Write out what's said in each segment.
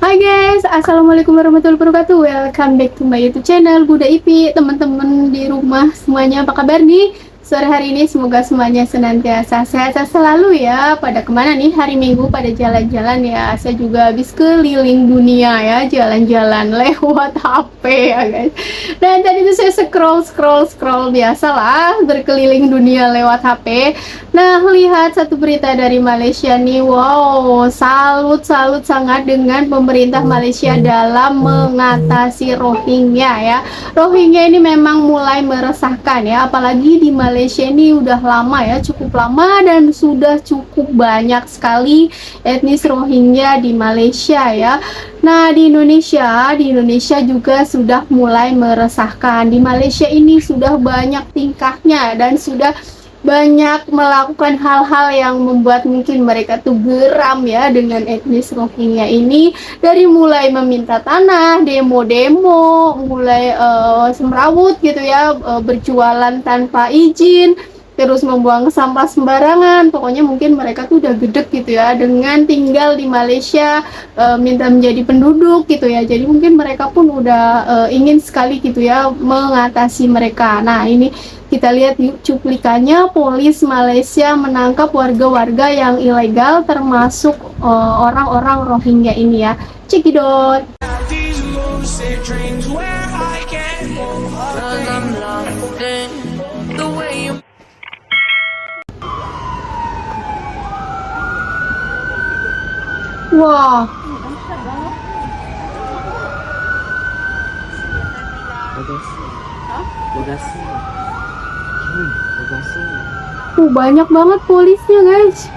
Hai guys, assalamualaikum warahmatullahi wabarakatuh. Welcome back to my YouTube channel Bunda Ipi. Teman-teman di rumah semuanya apa kabar nih? Sore hari ini semoga semuanya senantiasa sehat selalu ya. Pada kemana nih hari Minggu? Pada jalan-jalan ya. Saya juga habis keliling dunia ya, jalan-jalan lewat HP ya guys. Dan tadi itu saya scroll biasalah berkeliling dunia lewat HP. Nah, lihat satu berita dari Malaysia nih. Wow, salut sangat dengan pemerintah Malaysia dalam mengatasi Rohingya ya. Rohingya ini memang mulai meresahkan ya, apalagi di Malaysia ini udah lama ya, cukup lama dan sudah cukup banyak sekali etnis Rohingya di Malaysia ya. Nah, di Indonesia juga sudah mulai meresahkan. Di Malaysia ini sudah banyak tingkahnya dan sudah banyak melakukan hal-hal yang membuat mungkin mereka tuh geram ya dengan etnis Rohingya ini, dari mulai meminta tanah, demo-demo, mulai semrawut gitu ya, berjualan tanpa izin, terus membuang sampah sembarangan. Pokoknya mungkin mereka tuh udah gedek gitu ya dengan tinggal di Malaysia, minta menjadi penduduk gitu ya. Jadi mungkin mereka pun udah ingin sekali gitu ya mengatasi mereka. Nah, ini kita lihat yuk cuplikannya. Polis Malaysia menangkap warga-warga yang ilegal termasuk orang-orang Rohingya ini ya. Cekidot. Wah, banyak banget polisnya guys.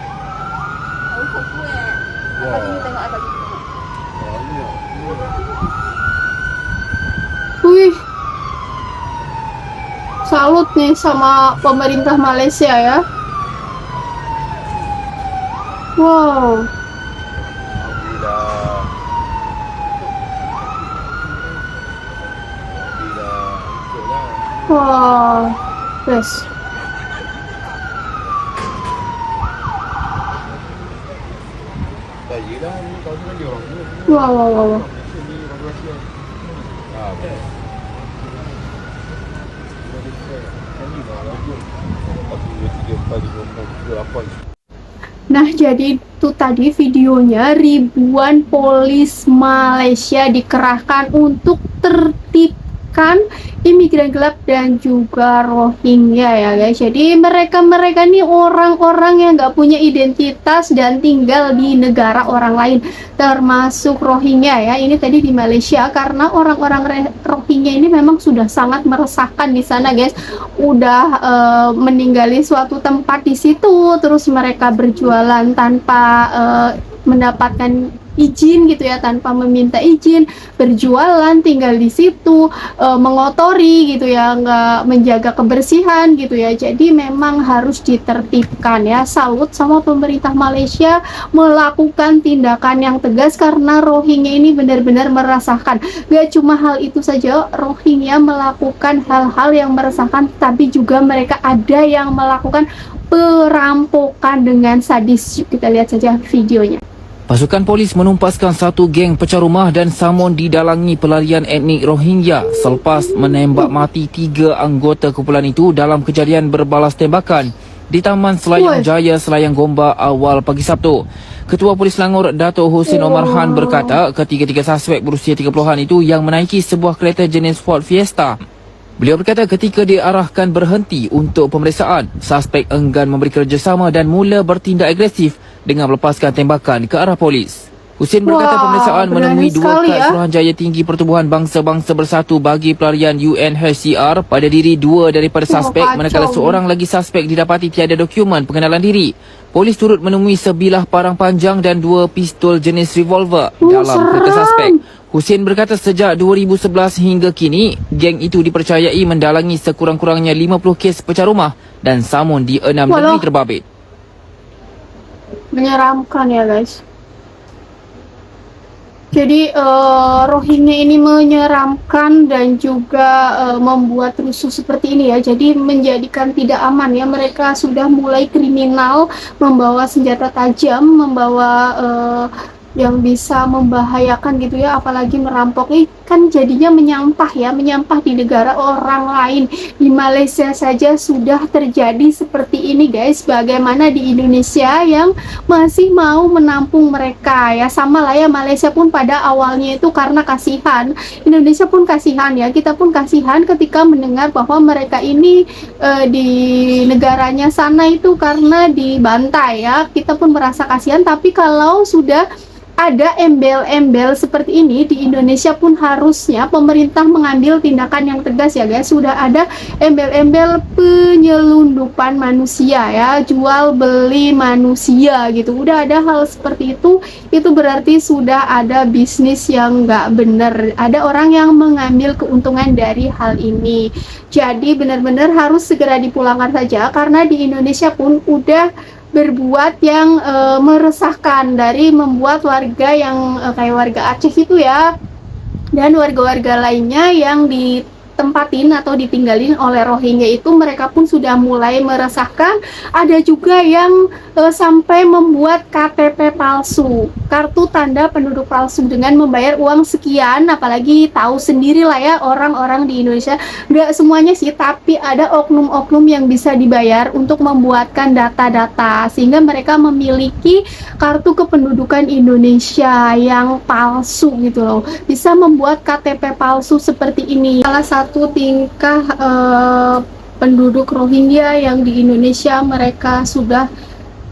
Wih, salut nih sama pemerintah Malaysia ya. Wow. Wah, yes. Wow. Nah, jadi itu tadi videonya, ribuan polis Malaysia dikerahkan untuk tertibkan imigran gelap dan juga Rohingya ya guys. Jadi mereka nih orang-orang yang nggak punya identitas dan tinggal di negara orang lain, termasuk Rohingya ya. Ini tadi di Malaysia, karena orang-orang Rohingya ini memang sudah sangat meresahkan di sana guys. Udah meninggali suatu tempat di situ, terus mereka berjualan tanpa mendapatkan izin gitu ya, tanpa meminta izin, berjualan tinggal di situ, mengotori gitu ya, nggak menjaga kebersihan gitu ya. Jadi memang harus ditertibkan ya. Salut sama pemerintah Malaysia melakukan tindakan yang tegas, karena Rohingya ini benar-benar meresahkan. Gak cuma hal itu saja, Rohingya melakukan hal-hal yang meresahkan, tapi juga mereka ada yang melakukan perampokan dengan sadis. Kita lihat saja videonya. Pasukan polis menumpaskan satu geng pecah rumah dan samun didalangi pelarian etnik Rohingya selepas menembak mati 3 anggota kumpulan itu dalam kejadian berbalas tembakan di Taman Selayang Jaya, Selayang Gombak awal pagi Sabtu. Ketua Polis Selangor, Dato' Husin Omar Han berkata ketiga-tiga suspek berusia 30-an itu yang menaiki sebuah kereta jenis Ford Fiesta. Beliau berkata ketika diarahkan berhenti untuk pemeriksaan, suspek enggan memberi kerjasama dan mula bertindak agresif dengan melepaskan tembakan ke arah polis. Husin berkata pemeriksaan menemui 2 kad Suruhanjaya Tinggi Pertubuhan Bangsa-Bangsa Bersatu bagi pelarian UNHCR pada diri 2 daripada suspek, manakala seorang lagi suspek didapati tiada dokumen pengenalan diri. Polis turut menemui sebilah parang panjang dan 2 pistol jenis revolver dalam kereta suspek. Husin berkata sejak 2011 hingga kini, geng itu dipercayai mendalangi sekurang-kurangnya 50 kes pecah rumah dan samun di 6 negeri terbabit. Menyeramkan ya guys. Jadi Rohingya ini menyeramkan dan juga membuat rusuh seperti ini ya. Jadi menjadikan tidak aman ya. Mereka sudah mulai kriminal, membawa senjata tajam, membawa yang bisa membahayakan gitu ya, apalagi merampok. Ini kan jadinya menyampah di negara orang lain. Di Malaysia saja sudah terjadi seperti ini guys, bagaimana di Indonesia yang masih mau menampung mereka ya. Sama lah ya, Malaysia pun pada awalnya itu karena kasihan, Indonesia pun kasihan ya, kita pun kasihan ketika mendengar bahwa mereka ini di negaranya sana itu karena dibantai ya, kita pun merasa kasihan. Tapi kalau sudah ada embel-embel seperti ini di Indonesia pun harusnya pemerintah mengambil tindakan yang tegas ya guys. Sudah ada embel-embel penyelundupan manusia ya, jual beli manusia gitu, udah ada hal seperti itu berarti sudah ada bisnis yang nggak bener, ada orang yang mengambil keuntungan dari hal ini. Jadi benar-benar harus segera dipulangkan saja, karena di Indonesia pun udah berbuat yang meresahkan, dari membuat warga yang kayak warga Aceh itu ya, dan warga-warga lainnya yang ditempatin atau ditinggalin oleh Rohingya itu, mereka pun sudah mulai meresahkan. Ada juga yang sampai membuat KTP palsu, kartu tanda penduduk palsu, dengan membayar uang sekian. Apalagi tahu sendiri lah ya, orang-orang di Indonesia, nggak semuanya sih, tapi ada oknum-oknum yang bisa dibayar untuk membuatkan data-data sehingga mereka memiliki kartu kependudukan Indonesia yang palsu gitu loh, bisa membuat KTP palsu seperti ini. Salah satu tingkah penduduk Rohingya yang di Indonesia, mereka sudah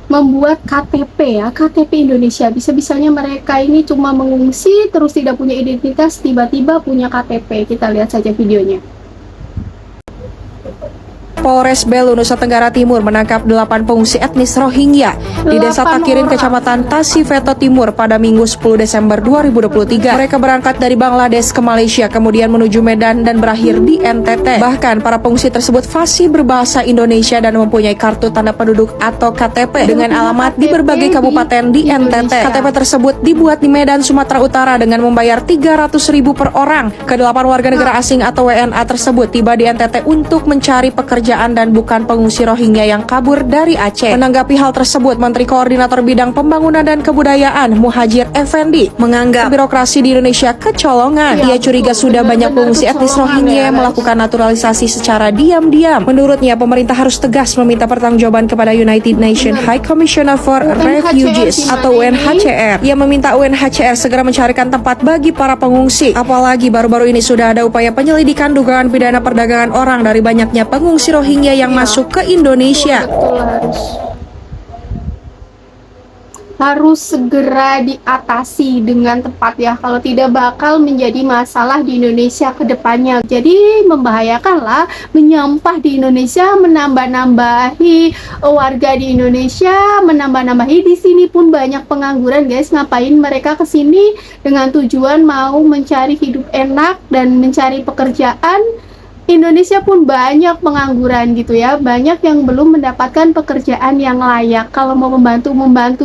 membuat KTP ya, KTP Indonesia. Bisa-bisanya mereka ini cuma mengungsi terus tidak punya identitas, tiba-tiba punya KTP. Kita lihat saja videonya. Polres Belu, Nusa Tenggara Timur menangkap 8 pengungsi etnis Rohingya di Desa 8 Takirin, orang. Kecamatan Tasifeto Timur pada Minggu 10 Desember 2023. Mereka berangkat dari Bangladesh ke Malaysia, kemudian menuju Medan dan berakhir di NTT. Bahkan para pengungsi tersebut fasih berbahasa Indonesia dan mempunyai kartu tanda penduduk atau KTP dengan alamat di berbagai kabupaten di NTT. KTP tersebut dibuat di Medan, Sumatera Utara dengan membayar 300.000 per orang. Ke-8 warga negara asing atau WNA tersebut tiba di NTT untuk mencari pekerjaan dan bukan pengungsi Rohingya yang kabur dari Aceh. Menanggapi hal tersebut, Menteri Koordinator Bidang Pembangunan dan Kebudayaan Muhajir Effendi menganggap birokrasi di Indonesia kecolongan. Dia curiga sudah banyak pengungsi etnis Rohingya yang melakukan naturalisasi secara diam-diam. Menurutnya, pemerintah harus tegas meminta pertanggungjawaban kepada United Nations High Commissioner for Refugees atau UNHCR. Ia meminta UNHCR segera mencarikan tempat bagi para pengungsi. Apalagi baru-baru ini sudah ada upaya penyelidikan dugaan pidana perdagangan orang dari banyaknya pengungsi Rohingya yang masuk ke Indonesia. Betul, harus segera diatasi dengan tepat ya, kalau tidak bakal menjadi masalah di Indonesia ke depannya. Jadi membahayakan lah, menyampah di Indonesia, menambah-nambahi warga di Indonesia, menambah-nambahi. Di sini pun banyak pengangguran guys. Ngapain mereka ke sini? Dengan tujuan mau mencari hidup enak dan mencari pekerjaan. Indonesia pun banyak pengangguran gitu ya, banyak yang belum mendapatkan pekerjaan yang layak. Kalau mau membantu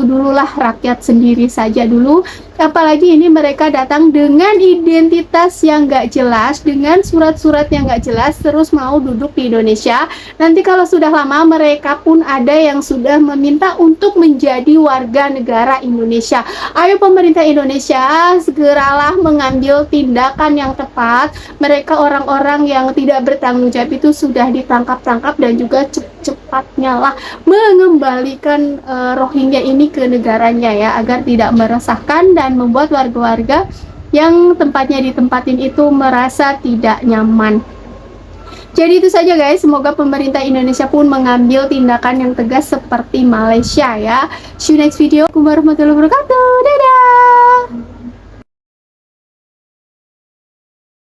dululah rakyat sendiri saja dulu. Apalagi ini mereka datang dengan identitas yang gak jelas, dengan surat-surat yang gak jelas, terus mau duduk di Indonesia. Nanti kalau sudah lama, mereka pun ada yang sudah meminta untuk menjadi warga negara Indonesia. Ayo pemerintah Indonesia, segeralah mengambil tindakan yang tepat. Mereka orang-orang yang tidak bertanggung jawab itu sudah ditangkap-tangkap, dan juga cepatnya lah mengembalikan Rohingya ini ke negaranya ya, agar tidak meresahkan dan membuat warga-warga yang tempatnya ditempatin itu merasa tidak nyaman. Jadi itu saja guys, semoga pemerintah Indonesia pun mengambil tindakan yang tegas seperti Malaysia ya. See you next video. Assalamualaikum warahmatullahi wabarakatuh. Dadah.